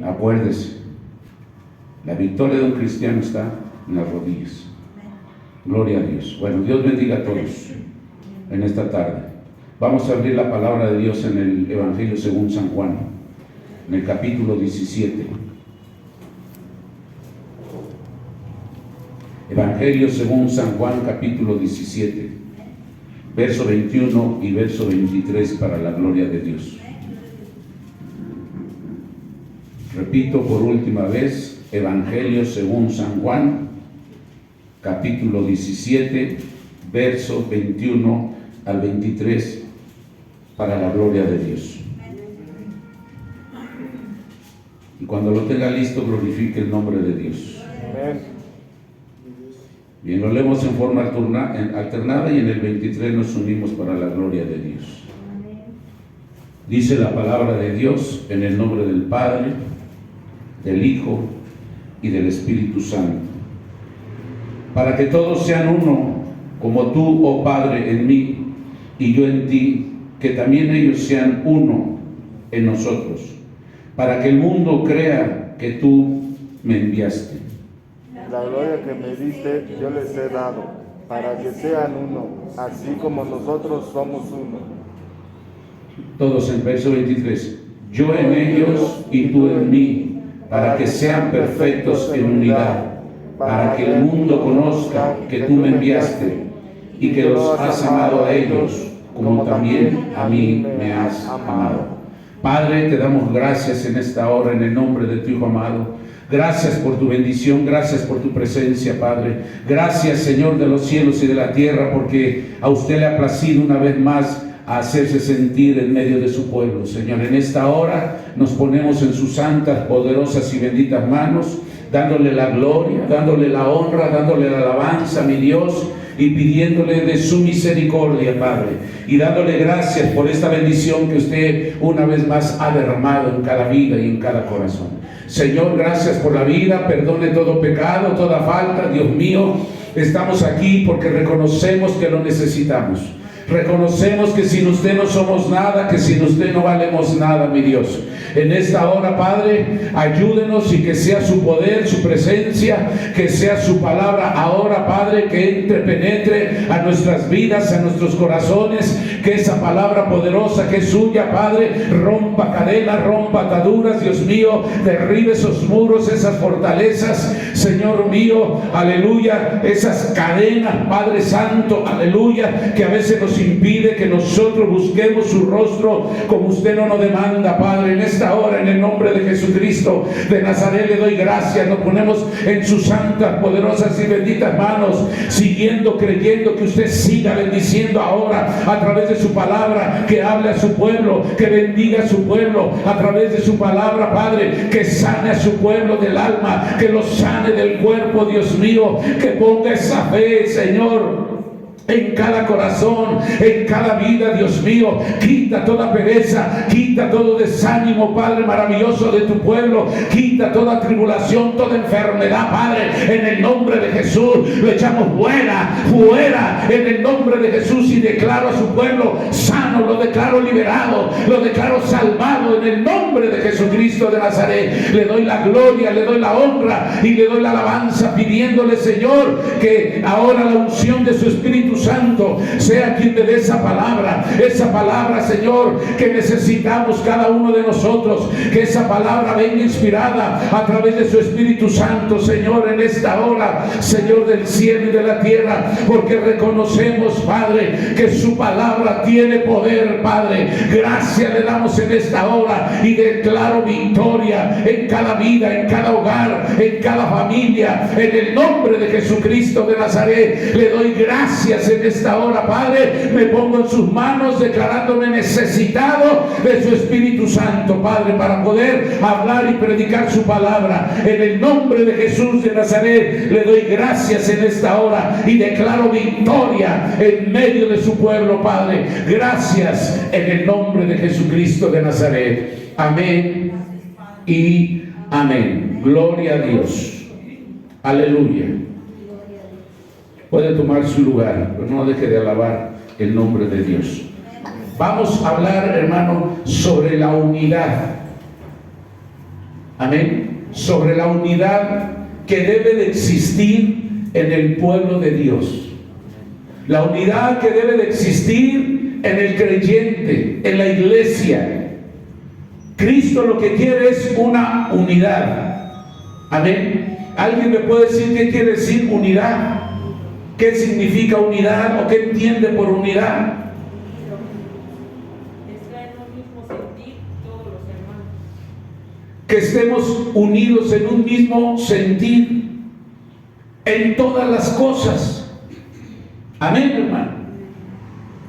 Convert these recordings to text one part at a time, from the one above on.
Acuérdese, la victoria de un cristiano está en las rodillas. Gloria a Dios. Bueno, Dios bendiga a todos en esta tarde. Vamos a abrir la palabra de Dios en el Evangelio según San Juan, en el capítulo 17. Evangelio según San Juan, capítulo 17, verso 21 y verso 23, para la gloria de Dios. Repito por última vez, Evangelio según San Juan, capítulo 17, verso 21 al 23, para la gloria de Dios. Y cuando lo tenga listo, glorifique el nombre de Dios. Amén. Bien, lo leemos en forma alternada y en el 23 nos unimos para la gloria de Dios. Dice la palabra de Dios en el nombre del Padre, del Hijo y del Espíritu Santo. Para que todos sean uno, como tú, oh Padre, en mí y yo en ti, que también ellos sean uno en nosotros, para que el mundo crea que tú me enviaste. La gloria que me diste yo les he dado, para que sean uno, así como nosotros somos uno. Todos en verso 23. Yo en ellos y tú en mí, para que sean perfectos en unidad, para que el mundo conozca que tú me enviaste y que los has amado a ellos, como también a mí me has amado. Padre, te damos gracias en esta hora en el nombre de tu Hijo amado. Gracias por tu bendición, gracias por tu presencia, Padre. Gracias, Señor de los cielos y de la tierra, porque a usted le ha placido una vez más a hacerse sentir en medio de su pueblo. Señor, en esta hora nos ponemos en sus santas, poderosas y benditas manos, dándole la gloria, dándole la honra, dándole la alabanza, mi Dios, y pidiéndole de su misericordia, Padre, y dándole gracias por esta bendición que usted una vez más ha derramado en cada vida y en cada corazón. Señor, gracias por la vida, perdone todo pecado, toda falta. Dios mío, estamos aquí porque reconocemos que lo necesitamos. Reconocemos que sin usted no somos nada, que sin usted no valemos nada, mi Dios. En esta hora, Padre, ayúdenos y que sea su poder, su presencia, que sea su palabra ahora, Padre, que entre, penetre a nuestras vidas, a nuestros corazones, que esa palabra poderosa que es suya, Padre, rompa cadenas, rompa ataduras, Dios mío, derribe esos muros, esas fortalezas, Señor mío, aleluya, esas cadenas, Padre Santo, aleluya, que a veces nos impide que nosotros busquemos su rostro como usted no nos demanda, Padre. En esta hora, en el nombre de Jesucristo de Nazaret, le doy gracias. Nos ponemos en sus santas, poderosas y benditas manos, siguiendo, creyendo que usted siga bendiciendo ahora a través de su palabra, que hable a su pueblo, que bendiga a su pueblo a través de su palabra, Padre, que sane a su pueblo del alma, que lo sane del cuerpo, Dios mío, que ponga esa fe, Señor, en cada corazón, en cada vida, Dios mío. Quita toda pereza, quita todo desánimo, Padre maravilloso de tu pueblo. Quita toda tribulación, toda enfermedad, Padre, en el nombre de Jesús. Lo echamos fuera, fuera, en el nombre de Jesús, y declaro a su pueblo sano, lo declaro liberado, lo declaro salvado en el nombre de Jesucristo de Nazaret. Le doy la gloria, le doy la honra y le doy la alabanza, pidiéndole, Señor, que ahora la unción de su Espíritu Santo sea quien le dé esa palabra, Señor, que necesitamos cada uno de nosotros. Que esa palabra venga inspirada a través de su Espíritu Santo, Señor, en esta hora, Señor del cielo y de la tierra, porque reconocemos, Padre, que su palabra tiene poder, Padre. Gracias le damos en esta hora y declaro victoria en cada vida, en cada hogar, en cada familia, en el nombre de Jesucristo de Nazaret. Le doy gracias en esta hora, Padre. Me pongo en sus manos declarándome necesitado de su Espíritu Santo, Padre, para poder hablar y predicar su palabra. En el nombre de Jesús de Nazaret le doy gracias en esta hora y declaro victoria en medio de su pueblo, Padre. Gracias en el nombre de Jesucristo de Nazaret. Amén y amén. Gloria a Dios. Aleluya. Puede tomar su lugar, pero no deje de alabar el nombre de Dios. Vamos a hablar, hermano, sobre la unidad. Amén. Sobre la unidad que debe de existir en el pueblo de Dios. La unidad que debe de existir en el creyente, en la iglesia. Cristo lo que quiere es una unidad. Amén. ¿Alguien me puede decir qué quiere decir unidad? ¿Qué significa unidad o qué entiende por unidad? Que estemos unidos en un mismo sentir en todas las cosas. Amén, hermano.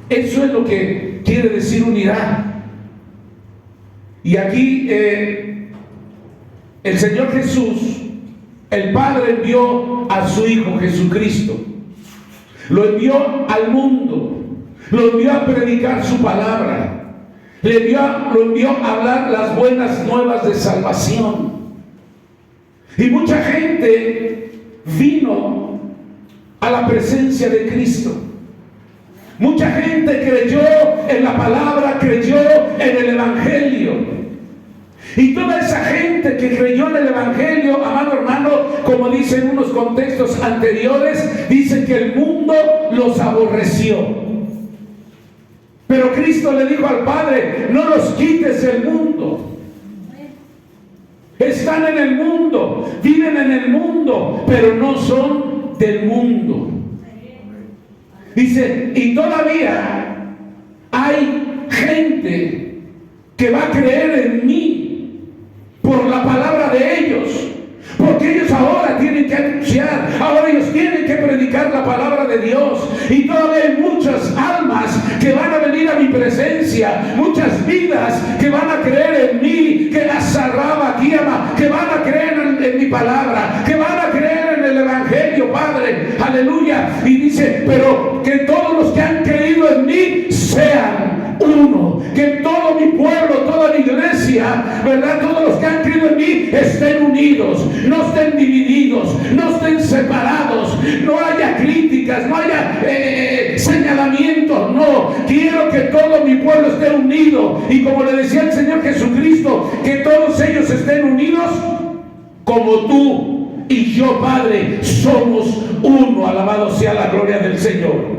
Eso es lo que quiere decir unidad. Y aquí el Señor Jesús, el Padre envió a su Hijo Jesucristo. Lo envió al mundo. Lo envió a predicar su palabra. Lo envió a hablar las buenas nuevas de salvación. Y mucha gente vino a la presencia de Cristo. Mucha gente creyó en la palabra, creyó en el Evangelio. Y toda esa gente que creyó en el Evangelio, amado hermano, como dice en unos contextos anteriores, dice que el mundo los aborreció. Pero Cristo le dijo al Padre: no los quites del mundo. Están en el mundo, viven en el mundo, pero no son del mundo. Dice, y todavía hay gente que va a creer en mí por la palabra de ellos. Porque ellos ahora tienen que anunciar, ahora ellos tienen que predicar la palabra de Dios. Y todavía hay muchas almas que van a venir a mi presencia, muchas vidas que van a creer en mí, que la zarraba aquí ama, que van a creer en mi palabra, que van a creer en el Evangelio, Padre, aleluya. Y dice, pero que todos los que han creído en mí sean uno, que todo mi pueblo, toda mi iglesia, ¿verdad? Todos los que han creído en mí estén unidos, no estén divididos, no estén separados, no haya críticas, no haya señalamientos, no, quiero que todo mi pueblo esté unido. Y como le decía el Señor Jesucristo, que todos ellos estén unidos como tú y yo, Padre, somos uno. Alabado sea la gloria del Señor.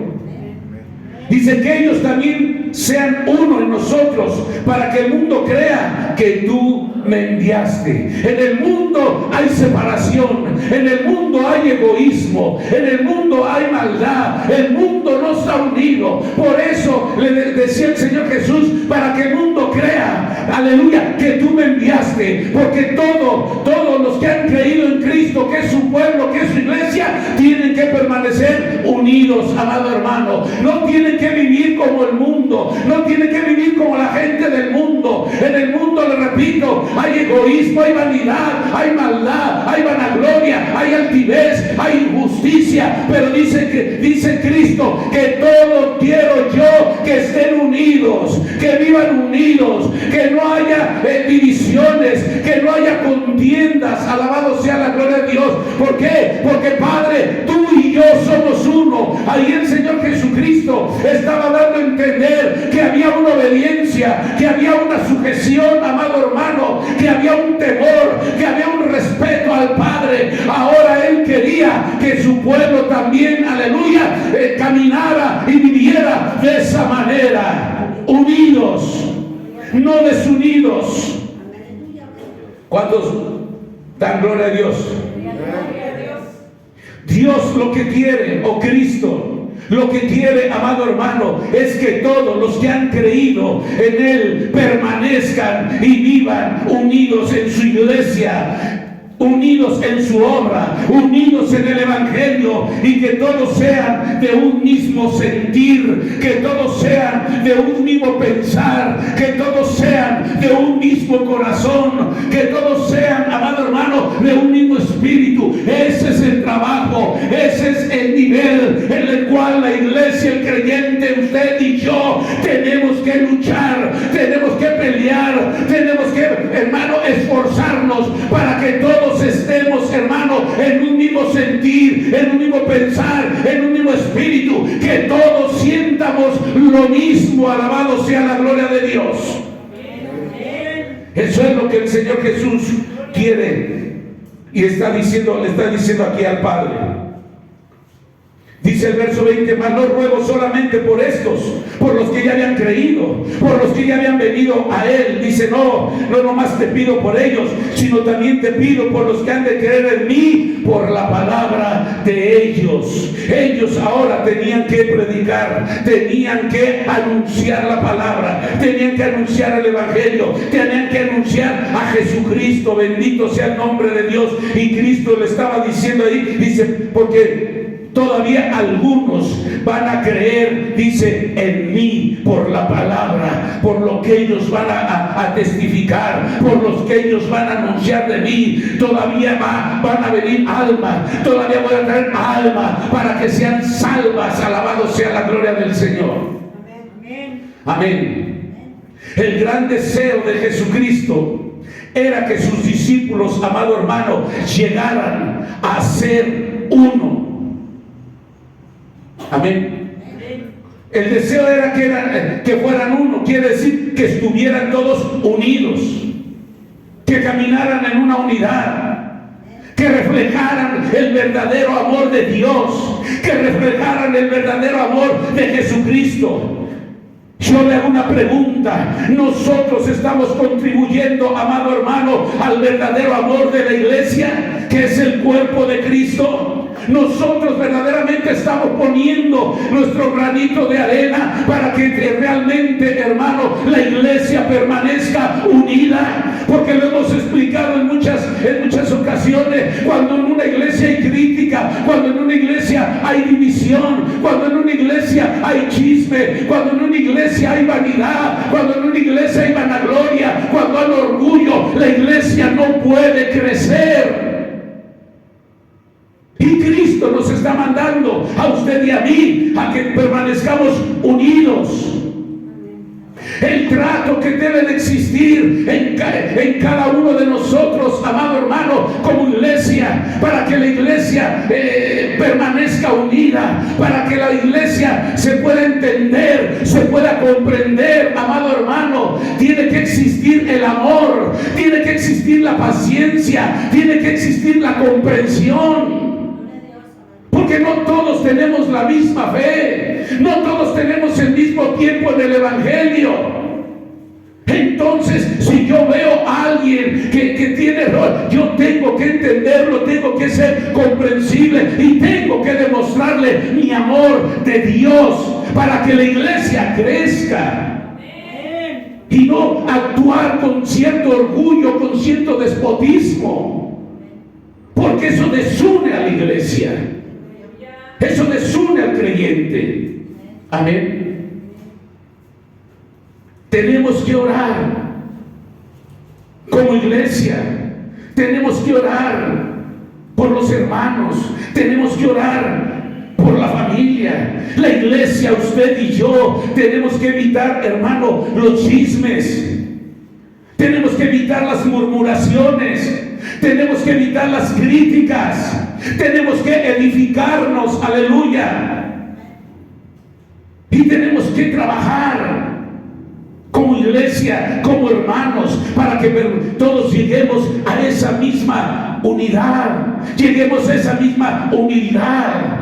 Dice que ellos también sean uno en nosotros, para que el mundo crea que tú me enviaste. En el mundo hay separación, en el mundo hay egoísmo, en el mundo hay maldad, el mundo no está unido. Por eso le decía el Señor Jesús, para que el mundo crea, aleluya, que tú me enviaste. Porque todos los que han creído en Cristo, que es su pueblo, que es su iglesia, tienen que permanecer unidos, amado hermano. No tienen que vivir como el mundo, no tienen que vivir como la gente del mundo. En el mundo, le repito, hay egoísmo, hay vanidad, hay maldad, hay vanagloria, hay altivez, hay injusticia. Pero dice Cristo que todo quiero yo que estén unidos, que vivan unidos, que no haya divisiones, que no haya contiendas. Alabado sea la gloria de Dios. ¿Por qué? Porque, Padre, tú y yo somos uno. Ahí el Señor Jesucristo estaba dando a entender que había una obediencia, que había una sujeción, amado hermano, que había un temor, que había un respeto al Padre. Ahora Él quería que su pueblo también, aleluya, caminara y viviera de esa manera, unidos, no desunidos. ¿Cuántos dan gloria a Dios? Dios lo que quiere, o Cristo lo que quiere, amado hermano, es que todos los que han creído en Él permanezcan y vivan unidos en su iglesia, unidos en su obra, unidos en el Evangelio, y que todos sean de un mismo sentir, que todos sean de un mismo pensar, que todos sean de un mismo corazón, que todos sean, amado hermano, de un mismo espíritu. Ese es el trabajo, ese es el nivel en el cual la iglesia, el creyente, usted y yo tenemos que luchar, tenemos que pelear, tenemos que, hermano, esforzarnos para que todos estemos, hermano, en un mismo sentir, en un mismo pensar, en un mismo espíritu, que todos sientamos lo mismo. Alabado sea la gloria de Dios. Eso es lo que el Señor Jesús quiere y le está diciendo aquí al Padre. Dice el verso 20, mas no ruego solamente por estos, por los que ya habían creído, por los que ya habían venido a Él. Dice, no nomás te pido por ellos, sino también te pido por los que han de creer en mí, por la palabra de ellos. Ellos ahora tenían que predicar, tenían que anunciar la palabra, tenían que anunciar el Evangelio, tenían que anunciar a Jesucristo. Bendito sea el nombre de Dios. Y Cristo le estaba diciendo ahí, dice, porque todavía algunos van a creer, dice, en mí por la palabra, por lo que ellos van a testificar, por los que ellos van a anunciar de mí. Todavía van a venir almas, todavía voy a traer almas para que sean salvas. Alabado sea la gloria del Señor. Amén. El gran deseo de Jesucristo era que sus discípulos, amado hermano, llegaran a ser uno. Amén. El deseo era que fueran uno, quiere decir que estuvieran todos unidos, que caminaran en una unidad, que reflejaran el verdadero amor de Dios, que reflejaran el verdadero amor de Jesucristo. Yo le hago una pregunta: ¿nosotros estamos contribuyendo, amado hermano, al verdadero amor de la iglesia, que es el cuerpo de Cristo? Nosotros verdaderamente estamos poniendo nuestro granito de arena para que realmente, hermano, la iglesia permanezca unida. Porque lo hemos explicado en muchas ocasiones. Cuando en una iglesia hay crítica, cuando en una iglesia hay división, cuando en una iglesia hay chisme, cuando en una iglesia hay vanidad, cuando en una iglesia hay vanagloria, cuando hay orgullo, la iglesia no puede crecer. Y Cristo nos está mandando a usted y a mí a que permanezcamos unidos. El trato que debe de existir en cada uno de nosotros, amado hermano, como iglesia, para que la iglesia permanezca unida, para que la iglesia se pueda entender, se pueda comprender, amado hermano, tiene que existir el amor, tiene que existir la paciencia, tiene que existir la comprensión. Porque no todos tenemos la misma fe, no todos tenemos el mismo tiempo en el Evangelio. Entonces, si yo veo a alguien que tiene error, yo tengo que entenderlo, tengo que ser comprensible y tengo que demostrarle mi amor de Dios para que la iglesia crezca. Y no actuar con cierto orgullo, con cierto despotismo, porque eso desune a la iglesia. Eso desune al creyente. Amén. Tenemos que orar como iglesia. Tenemos que orar por los hermanos. Tenemos que orar por la familia. La iglesia, usted y yo, tenemos que evitar, hermano, los chismes. Tenemos que evitar las murmuraciones. Tenemos que evitar las críticas. Tenemos que edificarnos, aleluya. Y tenemos que trabajar como iglesia, como hermanos, para que todos lleguemos a esa misma unidad, lleguemos a esa misma humildad.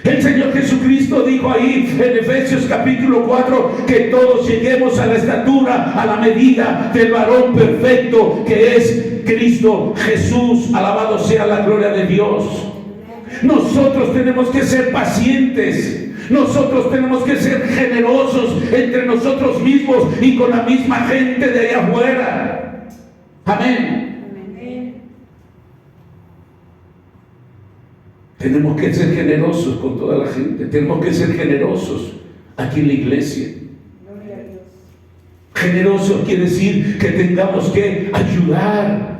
El Señor Jesucristo dijo ahí en Efesios capítulo 4 que todos lleguemos a la estatura, a la medida del varón perfecto que es Cristo Jesús. Alabado sea la gloria de Dios. Nosotros tenemos que ser pacientes. Nosotros tenemos que ser generosos entre nosotros mismos y con la misma gente de allá afuera. Amén. Tenemos que ser generosos con toda la gente. Tenemos que ser generosos aquí en la iglesia. Generosos quiere decir que tengamos que ayudar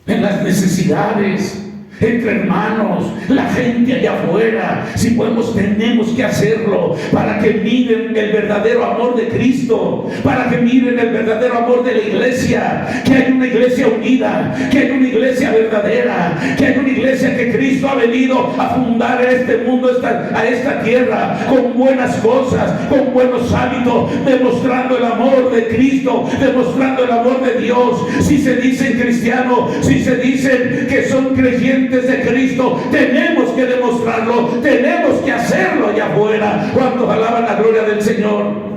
en las necesidades. entre hermanos, la gente allá afuera, si podemos, tenemos que hacerlo para que miren el verdadero amor de Cristo, para que miren el verdadero amor de la iglesia, que hay una iglesia unida, que hay una iglesia verdadera, que hay una iglesia que Cristo ha venido a fundar a este mundo, a esta tierra, con buenas cosas, con buenos hábitos, demostrando el amor de Cristo, demostrando el amor de Dios. Si se dicen cristianos, si se dicen que son creyentes de Cristo, tenemos que demostrarlo, tenemos que hacerlo allá afuera. ¿Cuántos alaban la gloria del Señor?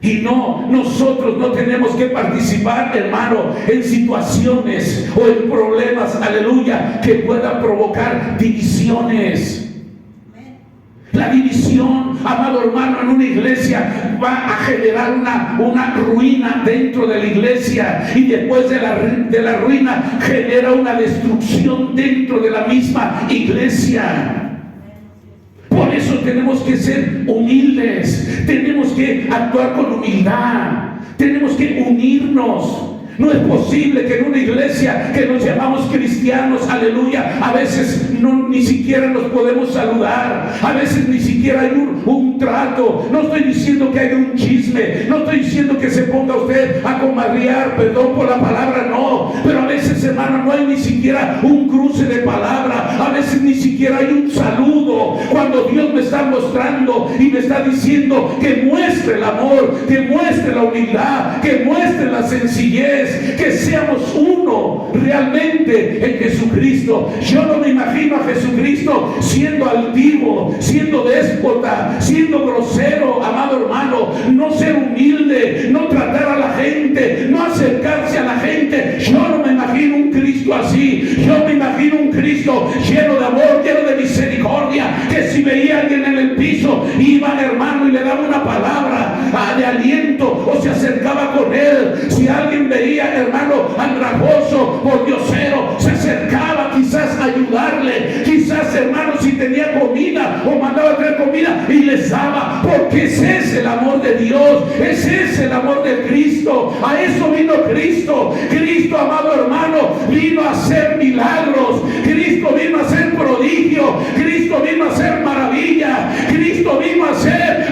Y no, nosotros no tenemos que participar, hermano, en situaciones o en problemas, aleluya, que puedan provocar divisiones. La división, amado hermano, en una iglesia va a generar una ruina dentro de la iglesia, y después de la ruina genera una destrucción dentro de la misma iglesia. Por eso tenemos que ser humildes, tenemos que actuar con humildad, tenemos que unirnos. No es posible que en una iglesia que nos llamamos cristianos, aleluya, a veces ni siquiera nos podemos saludar, a veces ni siquiera hay un trato. No estoy diciendo que haya un chisme, no estoy diciendo que se ponga usted a comadrear, perdón por la palabra, no, pero a veces, hermano, no hay ni siquiera un cruce de palabra, a veces ni siquiera hay un saludo, cuando Dios me está mostrando y me está diciendo que muestre el amor, que muestre la humildad, que muestre la sencillez, que seamos uno realmente en Jesucristo. Yo no me imagino a Jesucristo siendo altivo, siendo déspota, siendo grosero, amado hermano, no ser humilde, no tratar a la gente, no acercarse a la gente. Yo no me imagino un Cristo así. Yo me imagino un Cristo lleno de amor, lleno de misericordia, que si veía a alguien en el piso, iba, hermano, y le daba una palabra de aliento, o se acercaba con él. Si alguien veía, hermano, andrajoso, por diosero, se acercaba quizás a ayudarle, quizás, hermano, si tenía comida o mandaba a traer comida y les daba, porque ese es el amor de Dios, ese es el amor de Cristo. A eso vino Cristo. Cristo, amado hermano, vino a hacer milagros, Cristo vino a hacer prodigio, Cristo vino a hacer maravilla, Cristo vino a hacer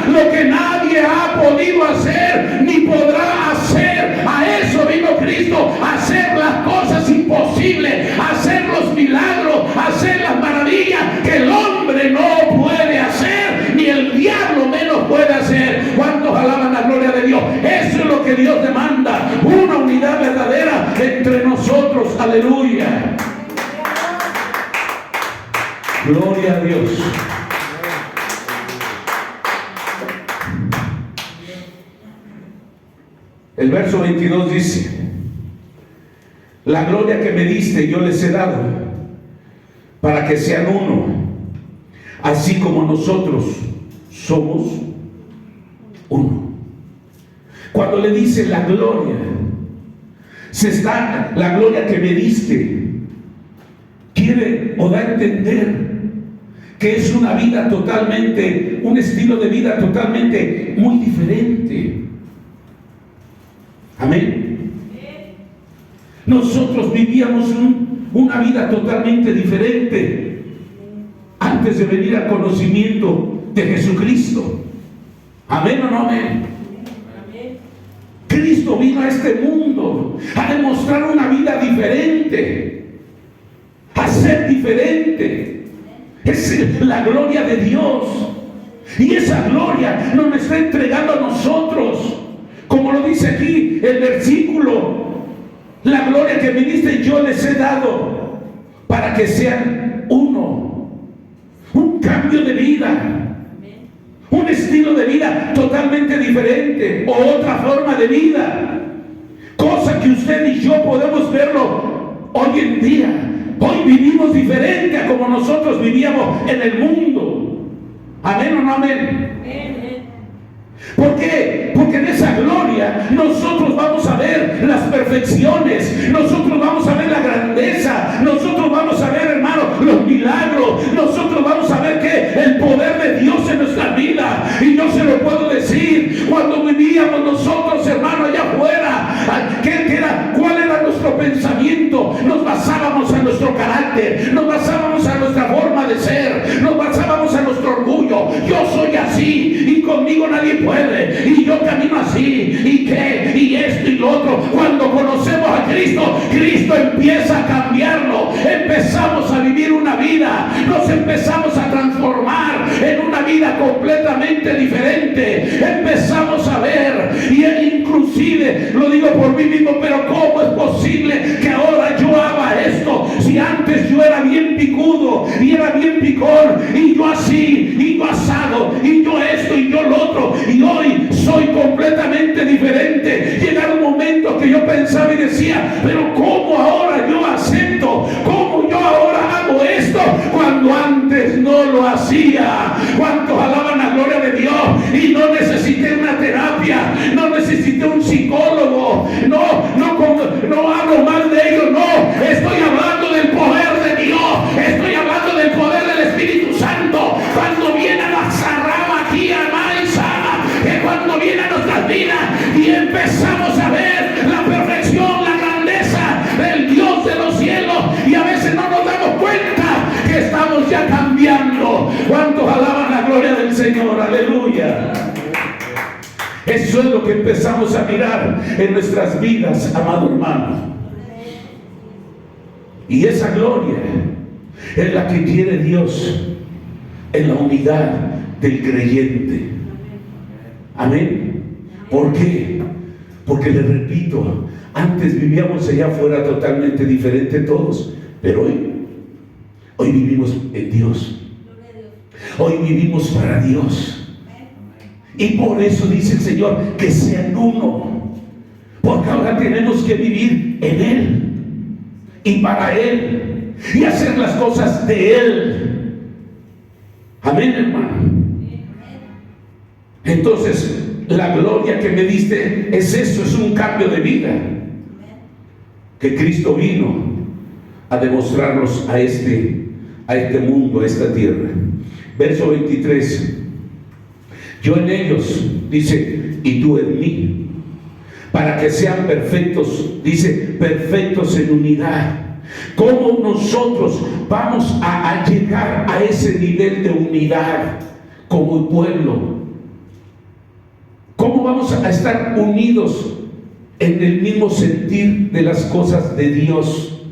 lo que nadie ha podido hacer ni podrá hacer. A eso vino Cristo, a hacer las cosas imposibles, a hacer los milagros, a hacer las maravillas que el hombre no puede hacer, ni el diablo menos puede hacer. ¿Cuántos alaban la gloria de Dios? Eso es lo que Dios demanda, una unidad verdadera entre nosotros. Aleluya. Gloria a Dios. El verso 22 dice: la gloria que me diste yo les he dado, para que sean uno, así como nosotros somos uno. Cuando le dice la gloria, la gloria que me diste, quiere o da a entender que es una vida totalmente, un estilo de vida totalmente muy diferente. Amén. Nosotros vivíamos una vida totalmente diferente antes de venir al conocimiento de Jesucristo. Amén o no amén. Cristo vino a este mundo a demostrar una vida diferente, a ser diferente. Es la gloria de Dios, y esa gloria nos está entregando a nosotros. Como lo dice aquí el versículo: la gloria que me diste yo les he dado, para que sean uno. Un cambio de vida, un estilo de vida totalmente diferente, o otra forma de vida, cosa que usted y yo podemos verlo hoy en día. Hoy vivimos diferente a como nosotros vivíamos en el mundo. Amén o no amén. ¿Por qué? Porque en esa gloria nosotros vamos a ver las perfecciones, nosotros vamos a ver la grandeza, nosotros vamos a ver, hermano, los milagros, nosotros vamos a ver que el poder de Dios en nuestra vida. Y yo se lo puedo decir, cuando vivíamos nosotros, hermano, allá afuera, ¿cuál era nuestro nuestro pensamiento nos basábamos en nuestro carácter, nos basábamos en nuestra forma de ser, nos basábamos en nuestro orgullo. Yo soy así y conmigo nadie puede, y yo camino así, y qué, y esto y lo otro. Cuando conocemos a Cristo, Cristo empieza a cambiarlo. Empezamos a vivir una vida, nos empezamos a transformar en una vida completamente diferente. Empezamos a ver, y inclusive lo digo por mí mismo, pero ¿cómo es posible que ahora yo haga esto? Si antes yo era bien picudo y era bien picón, y yo así, y yo asado, y yo esto y yo lo otro, y hoy soy completamente diferente. Llega un momento que yo pensaba y decía, pero ¿cómo ahora yo acepto? ¿Cómo yo ahora hago esto cuando antes no lo hacía? ¿Cuántos alaban la gloria de Dios? Y no necesité una terapia, no necesité un psicólogo, no hablo mal de ellos, no, estoy hablando del poder de Dios, estoy hablando del poder del Espíritu Santo. Cuando viene a la zarraba aquí a Maizana, que cuando viene a nuestras vidas y empezamos a ver la perfección, la grandeza del Dios de los cielos, y a veces no nos damos cuenta que estamos ya cambiando. ¿Cuántos alaban la gloria del Señor? Aleluya. Eso es lo que empezamos a mirar en nuestras vidas, amado hermano. Y esa gloria es la que quiere Dios en la unidad del creyente. Amén. ¿Por qué? Porque le repito, antes vivíamos allá afuera totalmente diferente todos, pero hoy vivimos en Dios. Hoy vivimos para Dios. Y por eso dice el Señor que sean uno, porque ahora tenemos que vivir en Él y para Él y hacer las cosas de Él. Amén, hermano. Entonces la gloria que me diste es eso, es un cambio de vida que Cristo vino a demostrarnos a este mundo, a esta tierra. Verso 23. Yo en ellos, dice, y tú en mí, para que sean perfectos, dice, perfectos en unidad. ¿Cómo nosotros vamos a llegar a ese nivel de unidad como pueblo? ¿Cómo vamos a estar unidos en el mismo sentir de las cosas de Dios?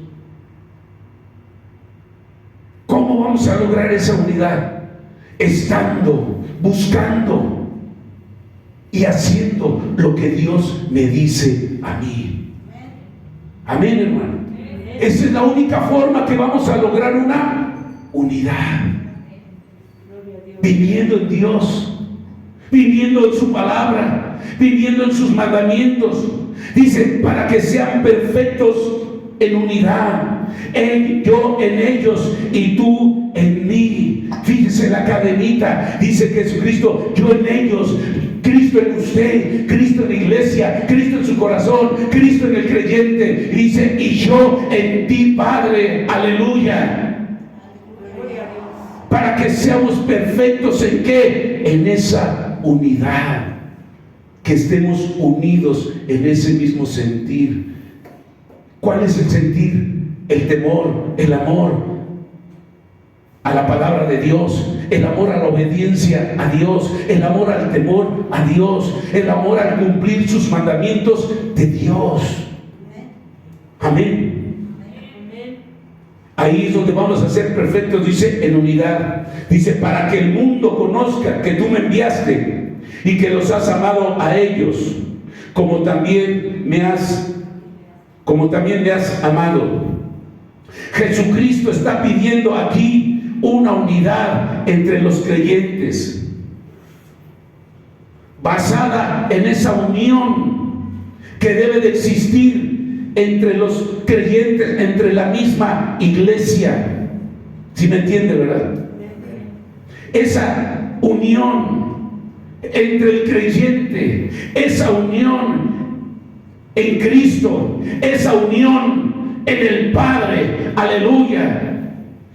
¿Cómo vamos a lograr esa unidad? Estando, buscando y haciendo lo que Dios me dice a mí. Amén, hermano. Esa es la única forma que vamos a lograr una unidad. Viviendo en Dios, viviendo en su palabra, viviendo en sus mandamientos. Dice, para que sean perfectos en unidad, yo en ellos y tú en mí. Fíjese la cadenita, dice Jesucristo, yo en ellos, Cristo en usted, Cristo en la iglesia, Cristo en su corazón, Cristo en el creyente. Y dice, y yo en ti, Padre. Aleluya. Para que seamos perfectos ¿en qué? En esa unidad, que estemos unidos en ese mismo sentir. ¿Cuál es el sentir? El temor, el amor a la palabra de Dios, el amor a la obediencia a Dios, el amor al temor a Dios, el amor al cumplir sus mandamientos de Dios. Amén. Ahí es donde vamos a ser perfectos, dice, en unidad. Dice, para que el mundo conozca que tú me enviaste y que los has amado a ellos, como también me has amado. Jesucristo está pidiendo aquí una unidad entre los creyentes, basada en esa unión que debe de existir entre los creyentes, entre la misma iglesia. ¿Sí me entiende, verdad? Esa unión entre el creyente, esa unión en Cristo, esa unión en el Padre. Aleluya.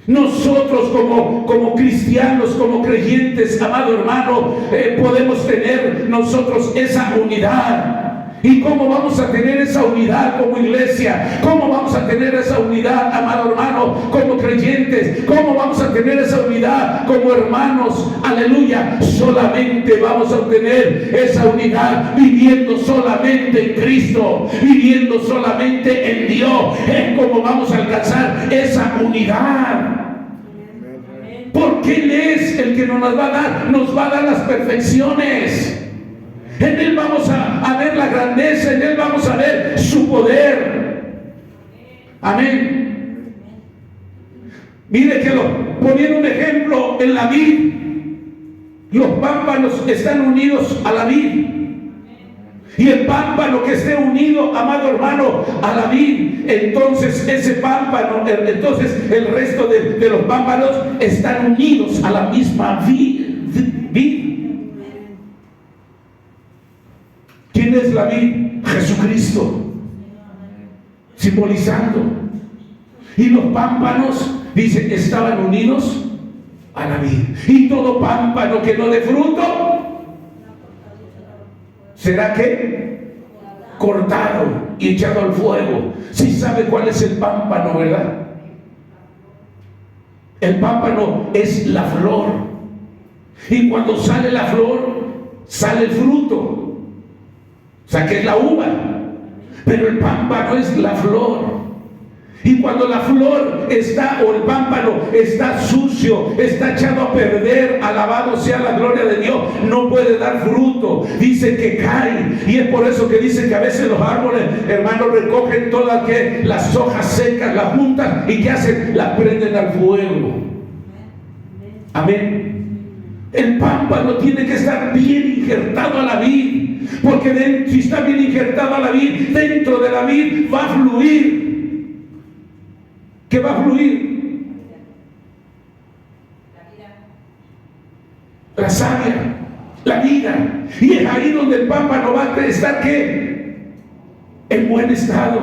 Nosotros como cristianos, como creyentes, amado hermano, podemos tener nosotros esa unidad. ¿Y cómo vamos a tener esa unidad como iglesia? ¿Cómo vamos a tener esa unidad, amado hermano, como creyentes? ¿Cómo vamos a tener esa unidad como hermanos? Aleluya. Solamente vamos a obtener esa unidad viviendo solamente en Cristo, viviendo solamente en Dios. Es como vamos a alcanzar esa unidad. Porque Él es el que nos va a dar las perfecciones. En Él vamos a ver la grandeza, en Él vamos a ver su poder. Amén. Mire que poniendo un ejemplo en la vid, los pámpanos están unidos a la vid. Y el pámpano que esté unido, amado hermano, a la vid, entonces ese pámpano, entonces el resto de los pámpanos están unidos a la misma vid. ¿Quién es la vid? Jesucristo, simbolizando. Y los pámpanos, dice, estaban unidos a la vid. Y todo pámpano que no dé fruto, ¿será qué? Cortado y echado al fuego. Si sabe cuál es el pámpano, ¿verdad? El pámpano es la flor. Y cuando sale la flor, sale el fruto. O sea, que es la uva, pero el pámpano es la flor. Y cuando la flor está, o el pámpano está sucio, está echado a perder, alabado sea la gloria de Dios, no puede dar fruto, dice que cae. Y es por eso que dice que a veces los árboles, hermanos, recogen todas las hojas secas, las juntan, y ¿qué hacen? Las prenden al fuego. Amén. El pámpano tiene que estar bien injertado a la vid. Porque si está bien injertado a la vid, dentro de la vid va a fluir. ¿Qué va a fluir? La savia, la vida. Y es ahí donde el pámpano va a estar ¿qué? En buen estado.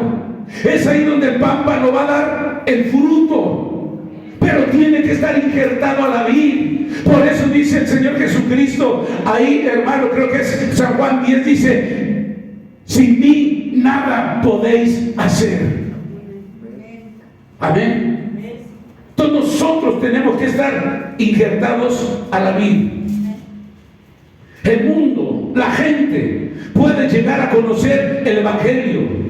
Es ahí donde el pámpano va a dar el fruto. Pero tiene que estar injertado a la vid. Por eso dice el Señor Jesucristo, ahí hermano, creo que es San Juan 10, dice, sin mí nada podéis hacer. Amén. Entonces nosotros tenemos que estar injertados a la vid. El mundo, la gente, puede llegar a conocer el Evangelio.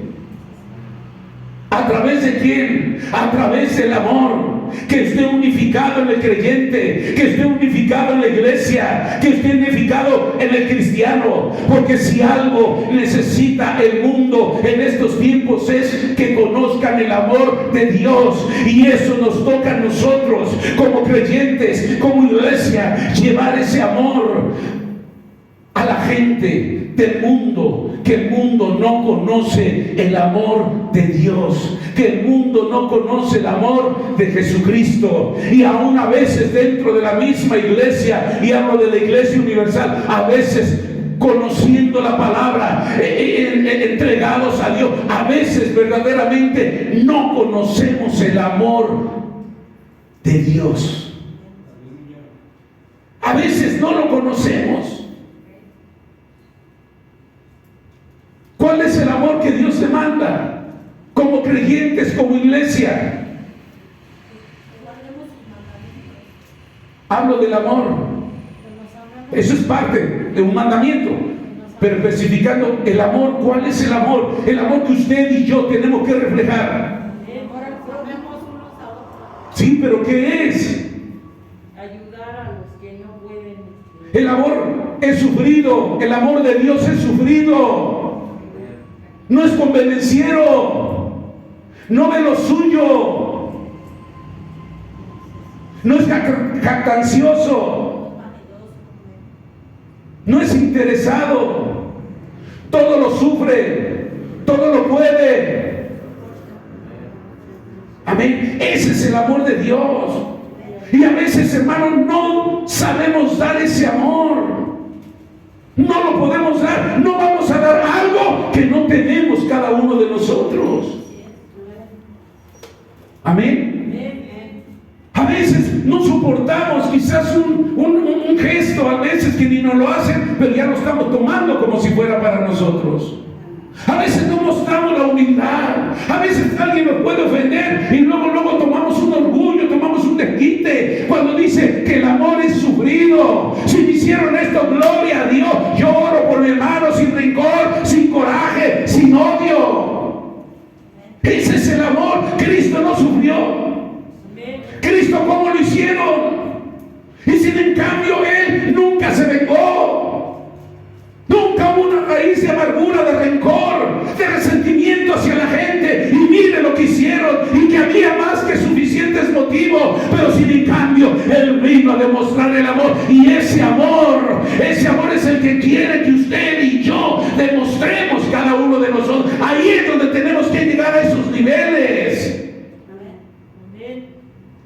¿A través de quién? A través del amor. Que esté unificado en el creyente, que esté unificado en la iglesia, que esté unificado en el cristiano. Porque si algo necesita el mundo en estos tiempos es que conozcan el amor de Dios. Y eso nos toca a nosotros como creyentes, como iglesia, llevar ese amor a la gente del mundo, que el mundo no conoce el amor de Dios, que el mundo no conoce el amor de Jesucristo. Y aún a veces dentro de la misma iglesia, y hablo de la iglesia universal, a veces conociendo la palabra, entregados a Dios, a veces verdaderamente no conocemos el amor de Dios. A veces no lo conocemos. ¿Cuál es el amor que Dios demanda como creyentes, como iglesia? Hablo del amor. Eso es parte de un mandamiento, pero especificando el amor. ¿Cuál es el amor? El amor que usted y yo tenemos que reflejar. Sí, pero ¿qué es? Ayudar a los que no pueden. El amor es sufrido. El amor de Dios es sufrido. No es convenenciero, no ve lo suyo, no es jactancioso, no es interesado, todo lo sufre, todo lo puede. Amén. Ese es el amor de Dios. Y a veces, hermanos, no sabemos dar ese amor. No lo podemos dar. No vamos a dar algo que no tenemos cada uno de nosotros. Amén. A veces no soportamos quizás un gesto, a veces que ni nos lo hacen, pero ya lo estamos tomando como si fuera para nosotros. A veces no mostramos la humildad. A veces alguien nos puede ofender y luego tomamos un orgullo, tomamos un desquite. Cuando dice que el amor es sufrido. Si me hicieron esto, gloria a Dios. Yo oro por mi hermano sin rencor, sin coraje, sin odio. Ese es el amor. Cristo no sufrió. Cristo, ¿cómo lo hicieron? Y sin en cambio Él nunca se vengó. Nunca hubo una raíz de amargura, de rencor, de resentimiento hacia la gente. Y mire lo que hicieron, y que había más que suficientes motivos. Pero sin en cambio Él vino a demostrar el amor. Y ese amor es el que quiere que usted y yo demostremos, cada uno de nosotros. Ahí es donde tenemos que llegar a esos niveles.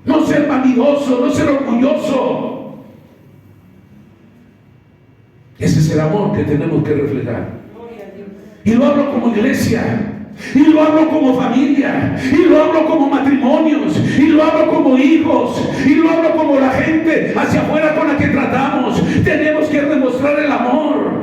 No ser vanidoso, no ser orgulloso. Ese es el amor que tenemos que reflejar. Y lo hablo como iglesia, y lo hablo como familia, y lo hablo como matrimonios, y lo hablo como hijos, y lo hablo como la gente hacia afuera con la que tratamos. Tenemos que demostrar el amor.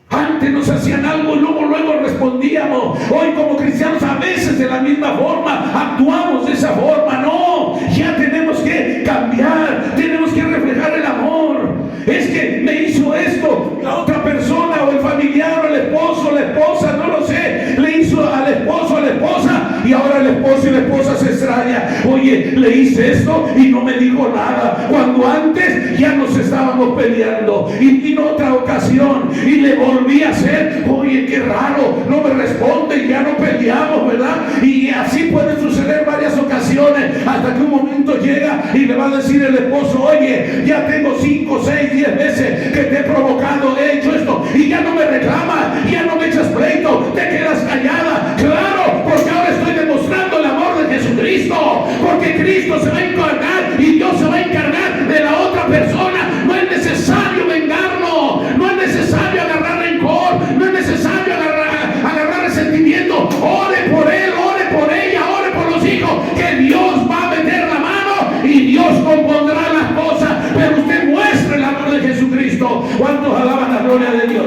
Antes nos hacían algo y luego respondíamos. Hoy como cristianos a veces de la misma forma actuamos de esa forma. No, ya tenemos que cambiar, tenemos que reflejar el amor. Es que me hizo esto la otra persona, o el familiar, o el esposo, la esposa, no lo sé, le hizo al esposo, a la esposa, y ahora el esposo y la esposa se extrañan. Oye, le hice esto y no me dijo nada, cuando antes ya nos estábamos peleando. Y vino otra ocasión y le volví a hacer. Oye, qué raro, no me responde y ya no peleamos, ¿verdad? Y así pueden suceder varias ocasiones, hasta que un momento llega y le va a decir el esposo: oye, ya tengo 5, 6, 10 veces que te he provocado, he hecho esto, y ya no me reclamas, ya no me echas pleito, te quedas callada. Claro, porque ahora estoy demostrando el amor de Jesucristo, porque Cristo se va a encargar y Dios se va a encargar de la otra persona. No es necesario vengarnos, no es necesario agarrar rencor, no es necesario agarrar resentimiento. Ore por él, ore por ella, ore por los hijos, que Dios va a meter la mano y Dios compondrá las cosas. Pero usted muestre el amor de Jesucristo. ¿Cuántos alaban la gloria de Dios?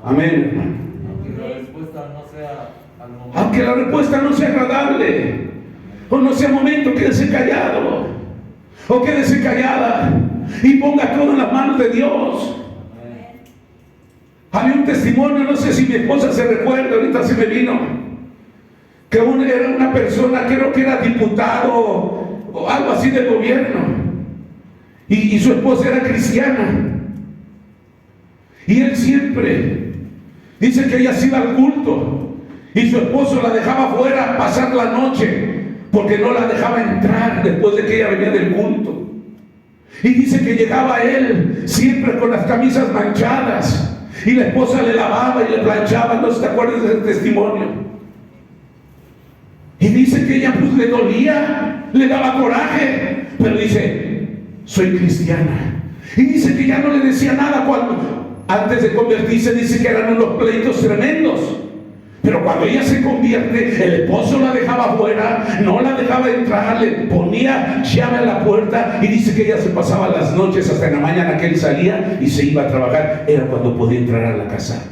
Amén, hermano. Aunque la respuesta no sea agradable, o no sea momento, quédese callado, o quédese callada y ponga todo en las manos de Dios. Había un testimonio, no sé si mi esposa se recuerda, ahorita se me vino, que era una persona, creo que era diputado o algo así del gobierno, y su esposa era cristiana, y él siempre dice que ella se iba al culto y su esposo la dejaba afuera pasar la noche porque no la dejaba entrar después de que ella venía del culto. Y dice que llegaba él siempre con las camisas manchadas y la esposa le lavaba y le planchaba. No sé si te acuerdas de ese testimonio. Y dice que ella pues le dolía, le daba coraje, pero dice: soy cristiana. Y dice que ya no le decía nada cuando antes de convertirse. Dice que eran unos pleitos tremendos, pero cuando ella se convierte, el esposo la dejaba afuera, no la dejaba entrar, le ponía llave a la puerta, y dice que ella se pasaba las noches hasta en la mañana que él salía y se iba a trabajar, era cuando podía entrar a la casa.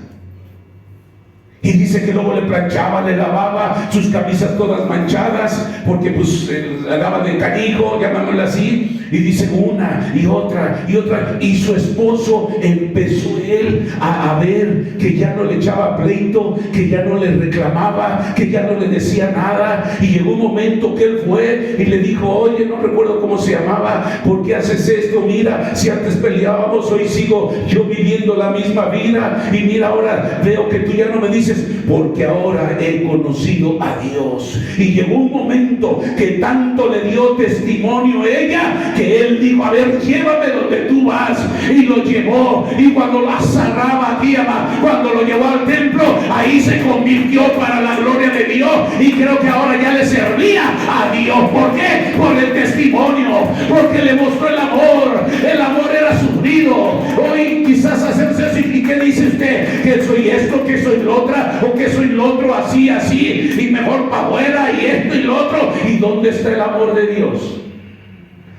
Y dice que luego le planchaba, le lavaba sus camisas todas manchadas, porque pues la daba de canijo, llamámosla así. Y dice una y otra y otra. Y su esposo empezó él a ver que ya no le echaba pleito, que ya no le reclamaba, que ya no le decía nada. Y llegó un momento que él fue y le dijo: oye, no recuerdo cómo se llamaba, ¿por qué haces esto? Mira, si antes peleábamos, hoy sigo yo viviendo la misma vida, y mira, ahora veo que tú ya no me dices, porque ahora he conocido a Dios. Y llegó un momento que tanto le dio testimonio ella, que él dijo: a ver, llévame donde tú vas. Y lo llevó, y cuando la cerraba aquí, cuando lo llevó al templo, ahí se convirtió para la gloria de Dios, y creo que ahora ya le servía a Dios. ¿Por qué? Por el testimonio, porque le mostró el amor. El amor era sufrido. Hoy quizás hacemos eso, y ¿qué dice usted? Que soy esto, que soy lo otro. afuera, o que soy lo otro, así, y mejor para afuera, y esto y lo otro. ¿Y dónde está el amor de Dios?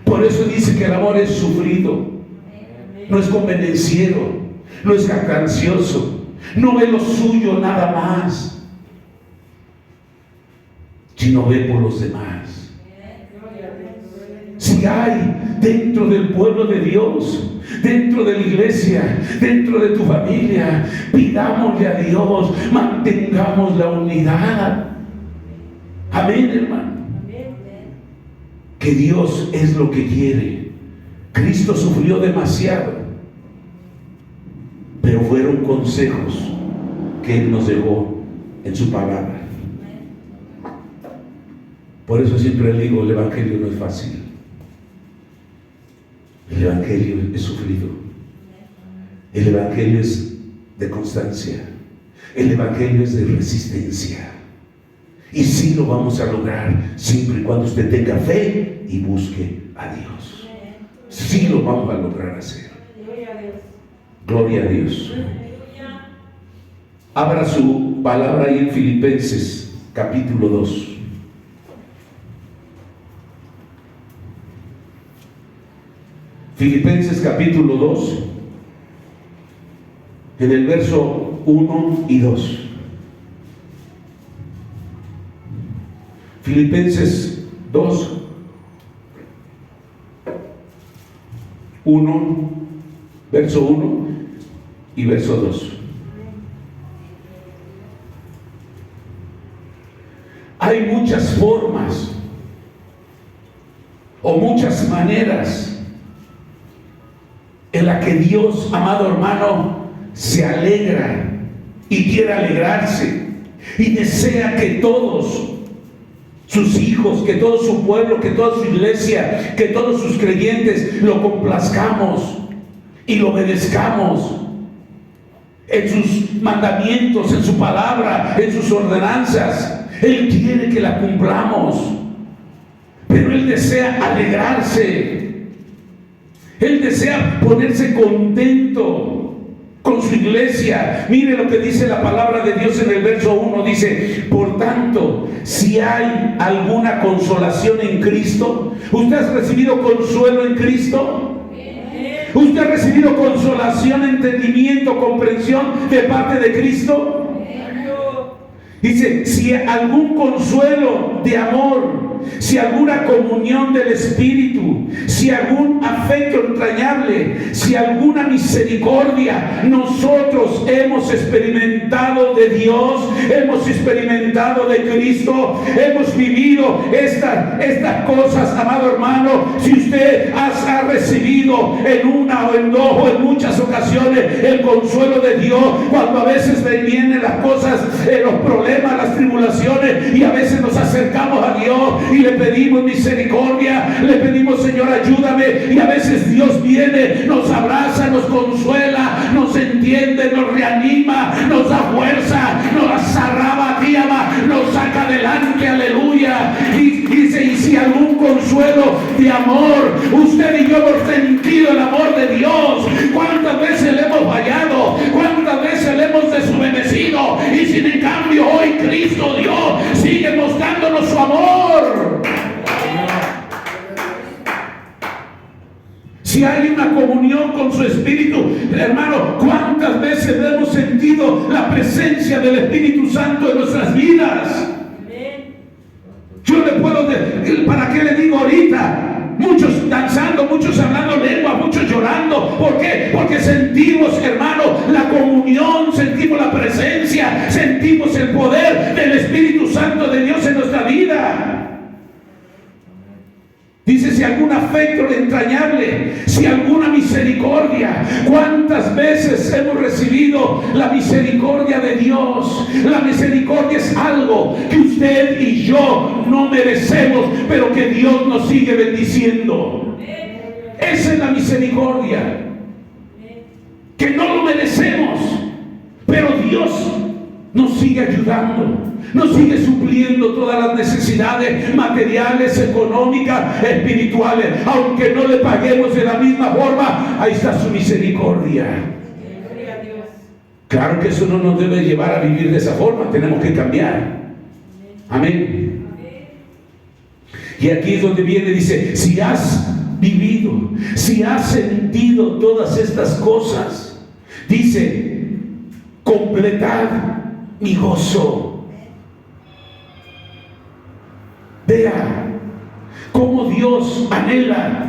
Por eso dice que el amor es sufrido, no es convenenciero, no es jactancioso, no ve lo suyo nada más, sino ve por los demás. Si hay dentro del pueblo de Dios, dentro de la iglesia, dentro de tu familia, pidámosle a Dios, mantengamos la unidad. Amén, hermano. Que Dios es lo que quiere. Cristo sufrió demasiado, pero fueron consejos que Él nos dejó en su palabra. Por eso siempre le digo, el evangelio no es fácil. El evangelio es sufrido. El evangelio es de constancia. El evangelio es de resistencia. Y sí lo vamos a lograr siempre y cuando usted tenga fe y busque a Dios. Sí lo vamos a lograr hacer. Gloria a Dios. Abra su palabra ahí en Filipenses capítulo 2. Filipenses capítulo 2, en el verso 1 y 2. Filipenses 2, 1, verso 1 y verso 2. Hay muchas formas o muchas maneras en la que Dios, amado hermano, se alegra y quiere alegrarse y desea que todos sus hijos, que todo su pueblo, que toda su iglesia, que todos sus creyentes lo complazcamos y lo obedezcamos en sus mandamientos, en su palabra, en sus ordenanzas. Él quiere que la cumplamos, pero Él desea alegrarse. Él desea ponerse contento con su iglesia. Mire lo que dice la palabra de Dios en el verso 1. Dice: por tanto, si hay alguna consolación en Cristo. ¿Usted ha recibido consuelo en Cristo? ¿Usted ha recibido consolación, entendimiento, comprensión de parte de Cristo? Dice: si algún consuelo de amor, si alguna comunión del Espíritu, si algún afecto entrañable, si alguna misericordia. Nosotros hemos experimentado de Dios, hemos experimentado de Cristo, hemos vivido estas cosas, amado hermano. Si usted ha recibido en una o en dos o en muchas ocasiones el consuelo de Dios, cuando a veces vienen las cosas, los problemas, las tribulaciones, y a veces nos acercamos a Dios y le pedimos misericordia, le pedimos: Señor, ayúdame, y a veces Dios viene, nos abraza, nos consuela, nos entiende, nos reanima, nos da fuerza, nos arraba, nos saca adelante, aleluya. Y dice: y si algún consuelo de amor, usted y yo hemos sentido el amor de Dios. ¿Cuántas veces le hemos fallado? ¿Cuántas veces le hemos desobedecido? Y sin en cambio hoy Cristo Dios sigue mostrándonos su amor. Si hay una comunión con su Espíritu, hermano, ¿cuántas veces hemos sentido la presencia del Espíritu Santo en nuestras vidas? Yo le puedo decir, ¿para qué le digo ahorita? Muchos danzando, muchos hablando lengua, muchos llorando. ¿Por qué? Porque sentimos, hermano, la comunión, sentimos la presencia, sentimos el poder del Espíritu Santo de Dios en nuestra vida. Dice: si algún afecto entrañable, si alguna misericordia. ¿Cuántas veces hemos recibido la misericordia de Dios? La misericordia es algo que usted y yo no merecemos, pero que Dios nos sigue bendiciendo. Esa es la misericordia, que no lo merecemos, pero Dios nos sigue ayudando, nos sigue supliendo todas las necesidades materiales, económicas, espirituales. Aunque no le paguemos de la misma forma, ahí está su misericordia. Claro que eso no nos debe llevar a vivir de esa forma, tenemos que cambiar. Amén. Y aquí es donde viene, dice, si has vivido, si has sentido todas estas cosas, dice, completad mi gozo. Vea cómo Dios anhela.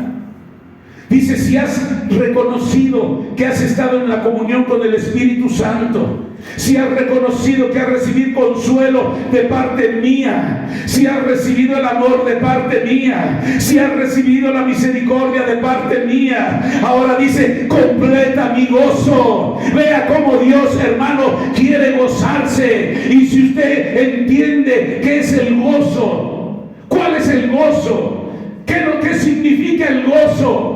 Dice, si has reconocido que has estado en la comunión con el Espíritu Santo, si has reconocido que has recibido consuelo de parte mía, si has recibido el amor de parte mía, si has recibido la misericordia de parte mía, ahora dice, completa mi gozo. Vea cómo Dios, hermano, quiere gozarse. Y si usted entiende qué es el gozo, ¿cuál es el gozo? ¿Qué es lo que significa el gozo?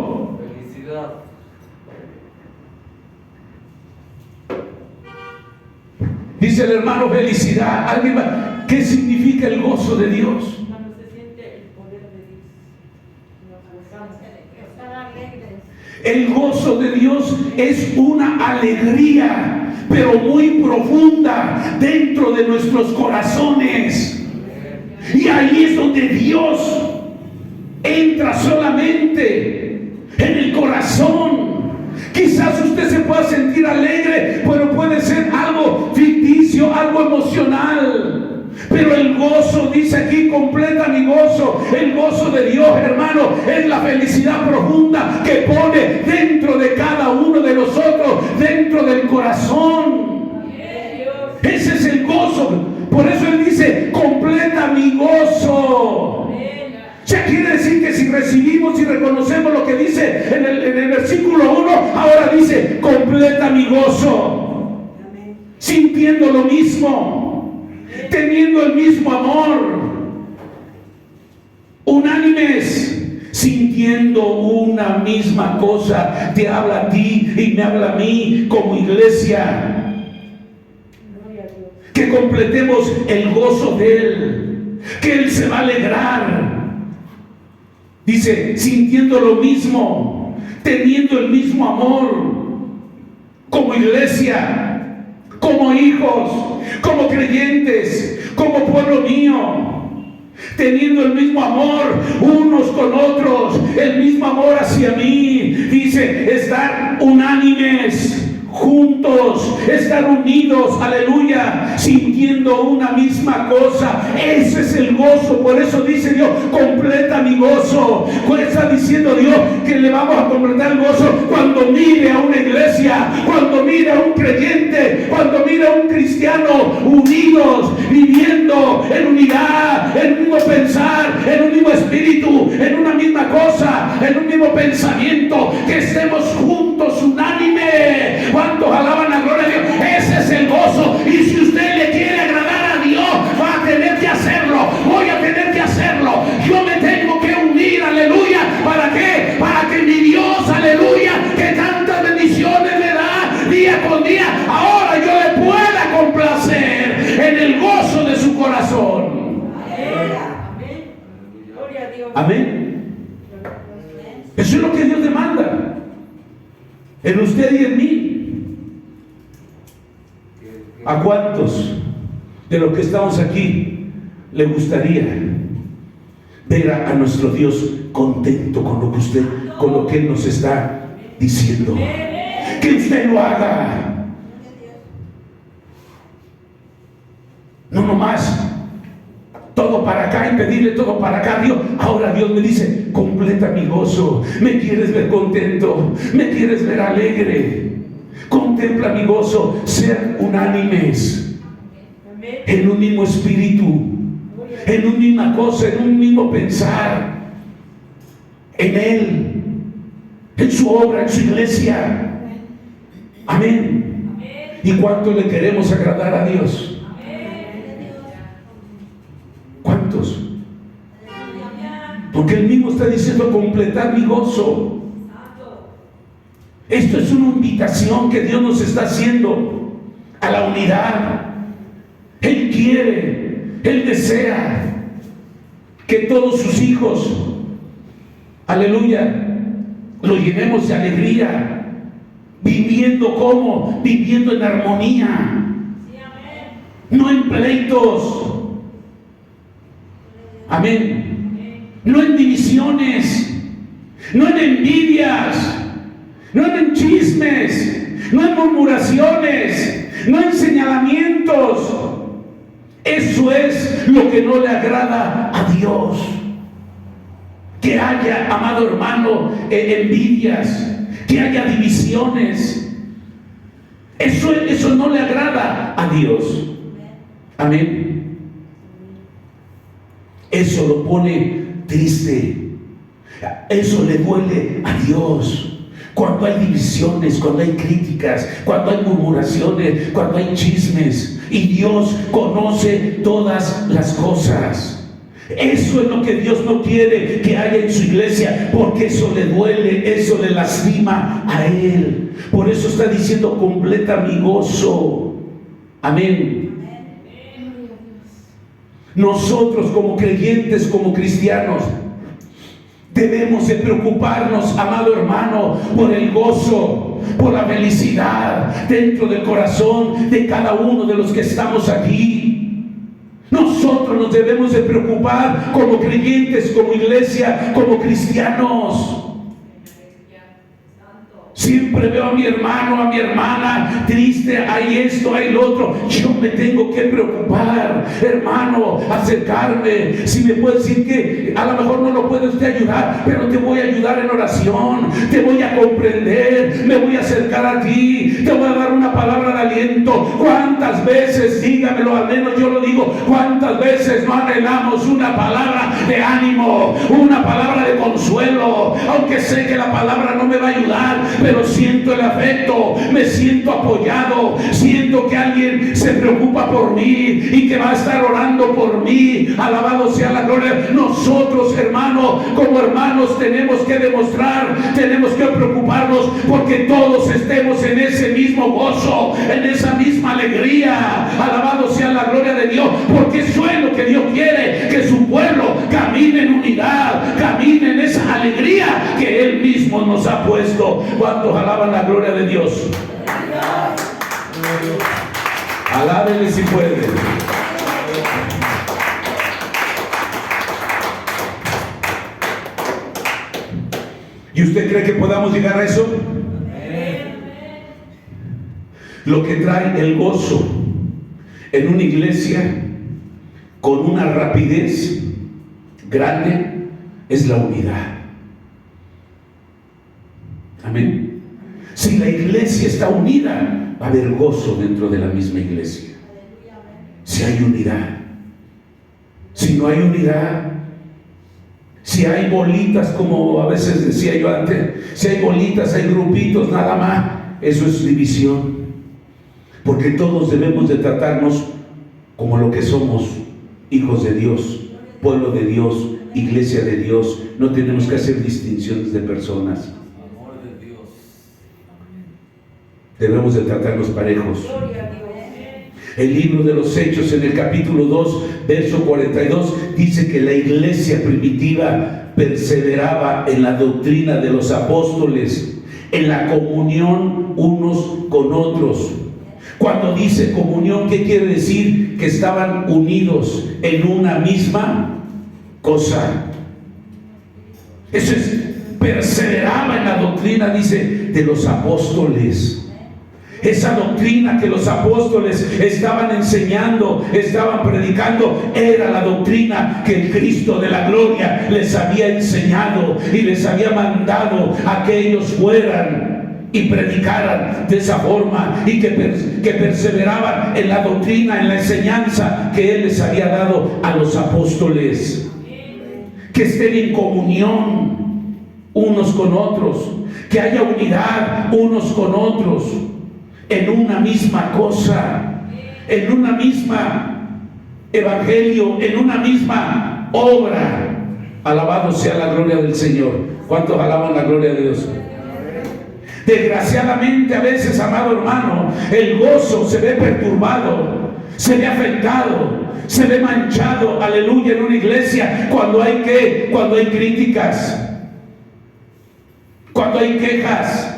Dice el hermano, felicidad. ¿Alguien va? ¿Qué significa el gozo de Dios? Cuando se siente el poder de Dios, nos gozamos. Estar alegres. El gozo de Dios es una alegría, pero muy profunda dentro de nuestros corazones. Y ahí es donde Dios entra solamente en el corazón. Quizás usted se pueda sentir alegre, pero puede ser algo ficticio, algo emocional. Pero el gozo, dice aquí, completa mi gozo. El gozo de Dios, hermano, es la felicidad profunda que pone dentro de cada uno de nosotros, dentro del corazón. Ese es el gozo. Por eso Él dice, completa mi gozo. O sea, quiere decir que si recibimos y reconocemos lo que dice en el versículo 1, ahora dice, completa mi gozo. Sintiendo lo mismo, teniendo el mismo amor, unánimes, sintiendo una misma cosa. Te habla a ti y me habla a mí como iglesia. Que completemos el gozo de Él, que Él se va a alegrar. Dice, sintiendo lo mismo, teniendo el mismo amor, como iglesia, como hijos, como creyentes, como pueblo mío, teniendo el mismo amor unos con otros, el mismo amor hacia mí. Dice, estar unánimes, juntos, estar unidos, aleluya, sintiendo una misma cosa. Ese es el gozo. Por eso dice Dios, completa mi gozo. Pues está diciendo Dios que le vamos a completar el gozo cuando mire a una iglesia, cuando mire a un creyente, cuando mire a un cristiano unidos, viviendo en unidad, en un mismo pensar, en un mismo espíritu, en una misma cosa, en un mismo pensamiento, que estemos juntos, unánime. ¿Cuántos alaban la gloria de Dios? Ese es el gozo. Y si usted le quiere agradar a Dios, va a tener que hacerlo. Voy a tener que hacerlo. Yo me tengo que unir, aleluya. ¿Para qué? Para que mi Dios, aleluya, que tantas bendiciones me da día con día, ahora yo le pueda complacer en el gozo de su corazón. Amén. Gloria a Dios. Amén. Eso es lo que Dios demanda en usted y en mí. ¿A cuántos de los que estamos aquí le gustaría ver a nuestro Dios contento con lo que usted, con lo que Él nos está diciendo? Que usted lo haga. No nomás todo para acá y pedirle todo para acá. Dios, ahora Dios me dice, completa mi gozo. Me quieres ver contento, me quieres ver alegre. Contempla mi gozo, ser unánimes, en un mismo espíritu, en una misma cosa, en un mismo pensar, en Él, en su obra, en su iglesia. Amén. ¿Y cuánto le queremos agradar a Dios? ¿Cuántos? Porque Él mismo está diciendo, completar mi gozo. Esto es una invitación que Dios nos está haciendo a la unidad. Él quiere, Él desea que todos sus hijos, aleluya, lo llenemos de alegría, Viviendo ¿cómo? Viviendo en armonía. No en pleitos. Amén. No en divisiones. No en envidias. No en chismes. No en murmuraciones. No en señalamientos. Eso es lo que no le agrada a Dios. Que haya, amado hermano, envidias, que haya divisiones. Eso no le agrada a Dios. Amén. Eso lo pone triste. Eso le duele a Dios. Cuando hay divisiones, cuando hay críticas, cuando hay murmuraciones, cuando hay chismes, y Dios conoce todas las cosas. Eso es lo que Dios no quiere que haya en su iglesia, porque eso le duele, eso le lastima a Él. Por eso está diciendo: completa mi gozo. Amén. Nosotros como creyentes, como cristianos, debemos de preocuparnos, amado hermano, por el gozo, por la felicidad dentro del corazón de cada uno de los que estamos aquí. Nosotros nos debemos de preocupar como creyentes, como iglesia, como cristianos. Siempre veo a mi hermano, a mi hermana triste, hay esto, hay lo otro. Yo me tengo que preocupar, hermano, acercarme. Si me puede decir que a lo mejor no lo puede usted ayudar, pero te voy a ayudar en oración, te voy a comprender, me voy a acercar a ti, te voy a dar una palabra de aliento. ¿Cuántas veces, dígamelo, al menos yo lo digo, cuántas veces no anhelamos una palabra de ánimo, una palabra de consuelo? Aunque sé que la palabra no me va a ayudar, pero siento el afecto, me siento apoyado, siento que alguien se preocupa por mí y que va a estar orando por mí. Alabado sea la gloria. Nosotros, hermanos, como hermanos, tenemos que demostrar, tenemos que preocuparnos porque todos estemos en ese mismo gozo, en esa misma alegría. Alabado sea la gloria de Dios, porque eso es lo que Dios quiere, que su pueblo camine en unidad, camine en esa alegría que Él mismo nos ha puesto. ¿Cuántos alaban la gloria de Dios? Alábenle si pueden. ¿Y usted cree que podamos llegar a eso? Lo que trae el gozo en una iglesia con una rapidez grande es la unidad. Amén. Si la iglesia está unida, va a haber gozo dentro de la misma iglesia. Si hay unidad. Si no hay unidad, si hay bolitas, como a veces decía yo antes, si hay bolitas, hay grupitos, nada más, eso es división. Porque todos debemos de tratarnos como lo que somos: hijos de Dios, pueblo de Dios, iglesia de Dios. No tenemos que hacer distinciones de personas. Debemos de tratarnos parejos. El libro de los Hechos, en el capítulo 2, verso 42, dice que la iglesia primitiva perseveraba en la doctrina de los apóstoles, en la comunión unos con otros. Cuando dice comunión, ¿qué quiere decir? Que estaban unidos en una misma cosa. Eso es, perseveraba en la doctrina, dice, de los apóstoles. Esa doctrina que los apóstoles estaban enseñando, estaban predicando, era la doctrina que el Cristo de la gloria les había enseñado y les había mandado a que ellos fueran y predicaran de esa forma, y que perseveraban en la doctrina, en la enseñanza que Él les había dado a los apóstoles. Que estén en comunión unos con otros, que haya unidad unos con otros, en una misma cosa, en una misma evangelio, en una misma obra. Alabado sea la gloria del Señor. ¿Cuántos alaban la gloria de Dios? Desgraciadamente, a veces, amado hermano, el gozo se ve perturbado, se ve afectado, se ve manchado, aleluya, en una iglesia cuando hay críticas, cuando hay quejas.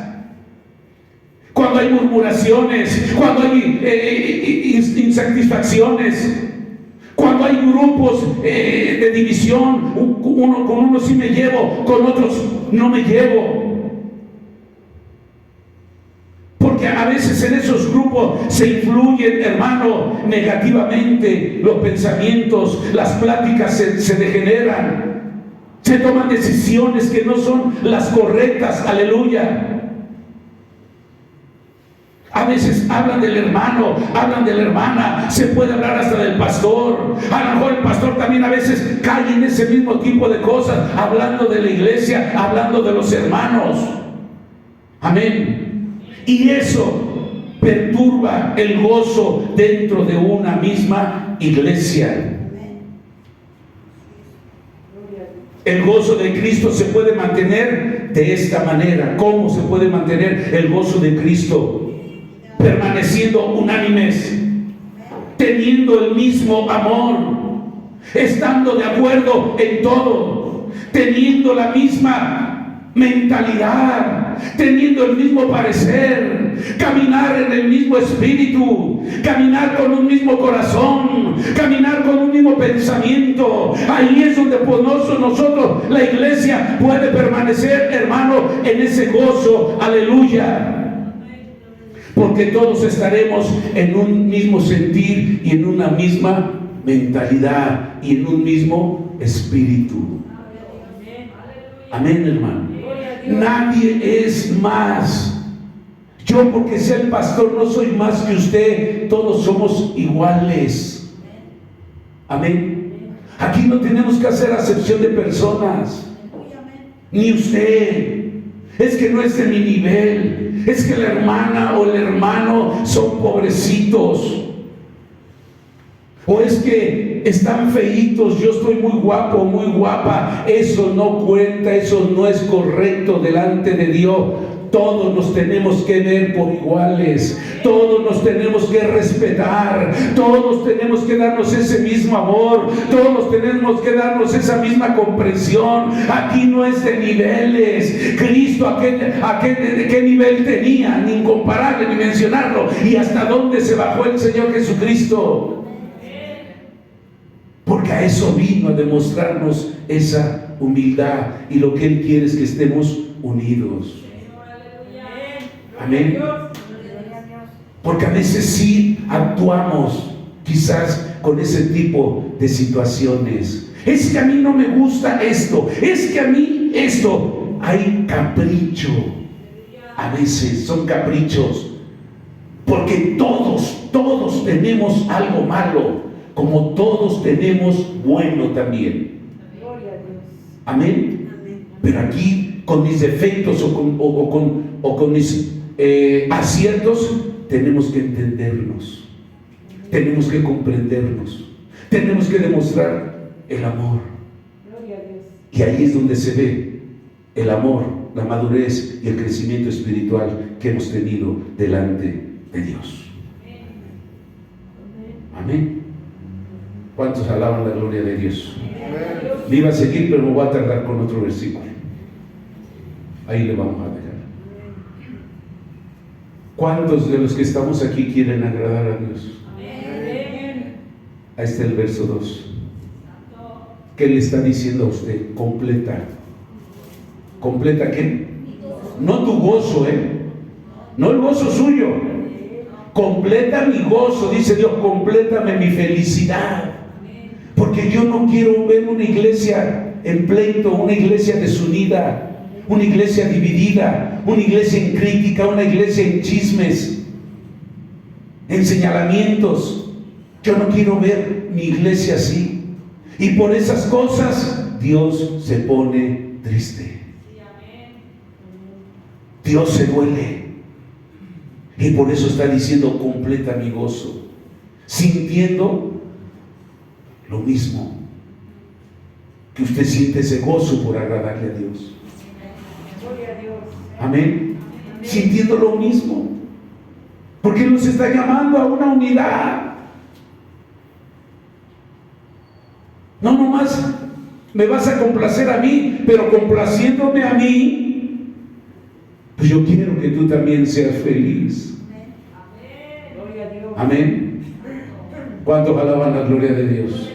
cuando hay murmuraciones, cuando hay insatisfacciones, cuando hay grupos de división, con unos sí me llevo, con otros no me llevo. Porque a veces en esos grupos se influyen, hermano, negativamente los pensamientos, las pláticas se degeneran, se toman decisiones que no son las correctas, aleluya. A veces hablan del hermano, hablan de la hermana, se puede hablar hasta del pastor. A lo mejor el pastor también a veces cae en ese mismo tipo de cosas, hablando de la iglesia, hablando de los hermanos. Amén. Y eso perturba el gozo dentro de una misma iglesia. El gozo de Cristo se puede mantener de esta manera. ¿Cómo se puede mantener el gozo de Cristo? Permaneciendo unánimes, teniendo el mismo amor, estando de acuerdo en todo, teniendo la misma mentalidad, teniendo el mismo parecer, caminar en el mismo espíritu, caminar con un mismo corazón, caminar con un mismo pensamiento. Ahí es donde nosotros, la iglesia, puede permanecer, hermano, en ese gozo, aleluya. Porque todos estaremos en un mismo sentir y en una misma mentalidad y en un mismo espíritu. Amén, hermano. Nadie es más. Yo, porque sea el pastor, no soy más que usted. Todos somos iguales. Amén. Aquí no tenemos que hacer acepción de personas. Ni usted. Es que no es de mi nivel, es que la hermana o el hermano son pobrecitos, o es que están feitos, yo estoy muy guapo, muy guapa. Eso no cuenta, eso no es correcto delante de Dios. Todos nos tenemos que ver por iguales, todos nos tenemos que respetar, todos tenemos que darnos ese mismo amor, todos tenemos que darnos esa misma comprensión. Aquí no es de niveles. Cristo, ¿qué nivel tenía? Ni incomparable, ni mencionarlo. Y hasta dónde se bajó el Señor Jesucristo. Porque a eso vino, a demostrarnos esa humildad, y lo que Él quiere es que estemos unidos. Amén. Porque a veces sí actuamos quizás con ese tipo de situaciones. Es que a mí no me gusta esto, es que a mí esto. Hay capricho. A veces son caprichos, porque todos tenemos algo malo, como todos tenemos bueno también. Amén. Pero aquí, con mis defectos o con mis aciertos, tenemos que entendernos, tenemos que comprendernos, tenemos que demostrar el amor. Y ahí es donde se ve el amor, la madurez y el crecimiento espiritual que hemos tenido delante de Dios. Amén. ¿Cuántos alaban la gloria de Dios? Me iba a seguir, pero me voy a tardar con otro versículo. Ahí le vamos a dejar. ¿Cuántos de los que estamos aquí quieren agradar a Dios? Ahí está el verso 2. ¿Qué le está diciendo a usted? Completa. ¿Completa qué? No tu gozo, no el gozo suyo. Completa mi gozo, dice Dios, complétame mi felicidad. Porque yo no quiero ver una iglesia en pleito, una iglesia desunida, una iglesia dividida, una iglesia en crítica, una iglesia en chismes, en señalamientos. Yo no quiero ver mi iglesia así. Y por esas cosas Dios se pone triste. Dios se duele. Y por eso está diciendo, completa mi gozo, sintiendo lo mismo que usted siente, ese gozo por agradarle a Dios. Amén. Sintiendo lo mismo, porque Él nos está llamando a una unidad. No nomás me vas a complacer a mí, pero complaciéndome a mí, Pues yo quiero que tú también seas feliz. Gloria a Dios. Amén. ¿Cuántos alaban la gloria de Dios?